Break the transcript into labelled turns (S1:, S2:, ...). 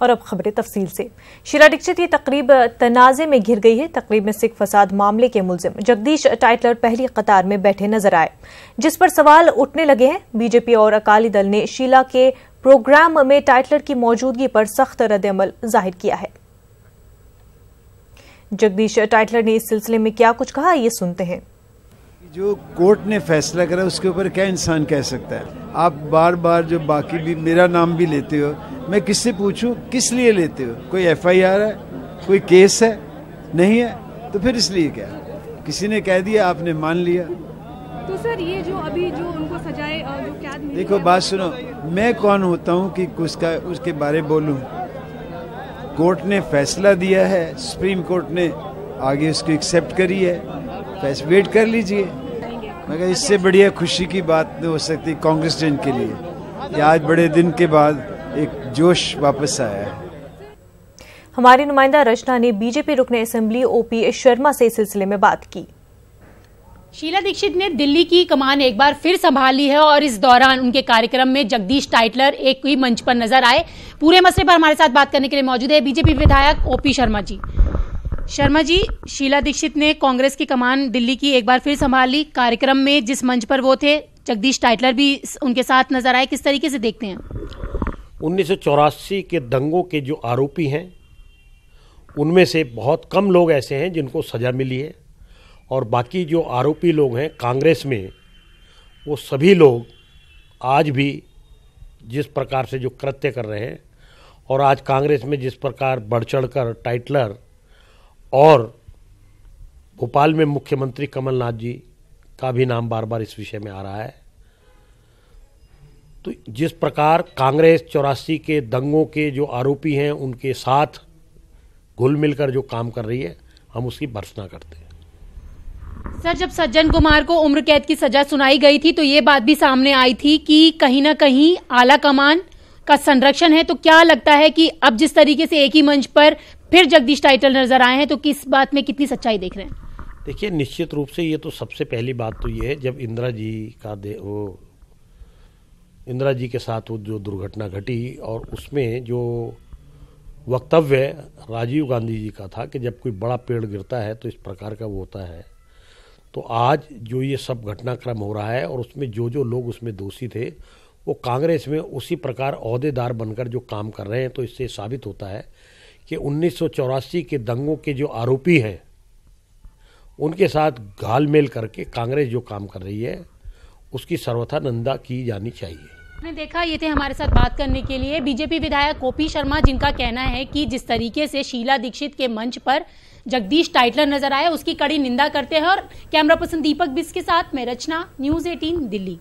S1: और अब खबरें तफसील से। शीला दीक्षित की तकरीब तनाज़े में घिर गई है। तकरीब में सिख फसाद मामले के मुलजिम जगदीश टाइटलर पहली कतार में बैठे नजर आए, जिस पर सवाल उठने लगे हैं। बीजेपी और अकाली दल ने शीला के प्रोग्राम में टाइटलर की मौजूदगी पर सख्त रद्द-ए-अमल जाहिर किया है। जगदीश टाइटलर ने इस सिलसिले में क्या कुछ कहा, ये सुनते हैं।
S2: जो कोर्ट ने फैसला करा उसके ऊपर क्या इंसान कह सकता है। आप बार बार जो बाकी भी मेरा नाम भी लेते हो, मैं किससे पूछूं किस लिए लेते हो? कोई FIR है, कोई केस है? नहीं है तो फिर इसलिए क्या? किसी ने कह दिया, आपने मान लिया।
S3: तो सर ये जो अभी जो उनको सजाए जो क्या
S2: देखो बात सुनो, मैं कौन होता हूँ कि उसके बारे बोलूं? कोर्ट ने फैसला दिया है, सुप्रीम कोर्ट ने आगे उसको एक्सेप्ट करी है, वेट कर लीजिए। मगर इससे बढ़िया खुशी की बात हो सकती कांग्रेस जन के लिए। आज बड़े दिन के बाद एक जोश वापस आया है।
S1: हमारी नुमाइंदा रचना ने बीजेपी रुकन असेंबली OP शर्मा से इस सिलसिले में बात की।
S4: शीला दीक्षित ने दिल्ली की कमान एक बार फिर संभाल ली है और इस दौरान उनके कार्यक्रम में जगदीश टाइटलर एक ही मंच पर नजर आए। पूरे मसले पर हमारे साथ बात करने के लिए मौजूद है बीजेपी विधायक OP शर्मा जी। शर्मा जी, शीला दीक्षित ने कांग्रेस की कमान दिल्ली की एक बार फिर संभाल ली। कार्यक्रम में जिस मंच पर वो थे, जगदीश टाइटलर भी उनके साथ नजर आए। किस तरीके से देखते हैं?
S5: 1984 के दंगों के जो आरोपी हैं उनमें से बहुत कम लोग ऐसे हैं जिनको सज़ा मिली है, और बाकी जो आरोपी लोग हैं कांग्रेस में, वो सभी लोग आज भी जिस प्रकार से जो कृत्य कर रहे हैं, और आज कांग्रेस में जिस प्रकार बढ़ चढ़ कर टाइटलर और भोपाल में मुख्यमंत्री कमलनाथ जी का भी नाम बार बार इस विषय में आ रहा है, तो जिस प्रकार कांग्रेस 84 के दंगों के जो आरोपी हैं उनके साथ घुल मिलकर जो काम कर रही है, हम उसकी भर्त्सना करते हैं।
S4: सर, जब सज्जन कुमार को उम्र कैद की सजा सुनाई गई थी तो ये बात भी सामने आई थी कि कहीं ना कहीं आला कमान का संरक्षण है, तो क्या लगता है कि अब जिस तरीके से एक ही मंच पर फिर जगदीश टाइटलर नजर आए हैं, तो किस बात में कितनी सच्चाई देख रहे हैं?
S5: देखिए, निश्चित रूप से ये तो सबसे पहली बात तो ये है, जब इंदिरा जी के साथ वो जो दुर्घटना घटी और उसमें जो वक्तव्य राजीव गांधी जी का था कि जब कोई बड़ा पेड़ गिरता है तो इस प्रकार का वो होता है, तो आज जो ये सब घटनाक्रम हो रहा है और उसमें जो जो लोग उसमें दोषी थे वो कांग्रेस में उसी प्रकार ओहदेदार बनकर जो काम कर रहे हैं, तो इससे साबित होता है कि 1984 के दंगों के जो आरोपी हैं उनके साथ घालमेल करके कांग्रेस जो काम कर रही है उसकी सर्वथा निंदा की जानी चाहिए।
S4: आपने देखा, ये थे हमारे साथ बात करने के लिए बीजेपी विधायक OP शर्मा, जिनका कहना है कि जिस तरीके से शीला दीक्षित के मंच पर जगदीश टाइटलर नजर आए उसकी कड़ी निंदा करते हैं। और कैमरा पर्सन दीपक बिस के साथ मैं रचना, News 18 दिल्ली।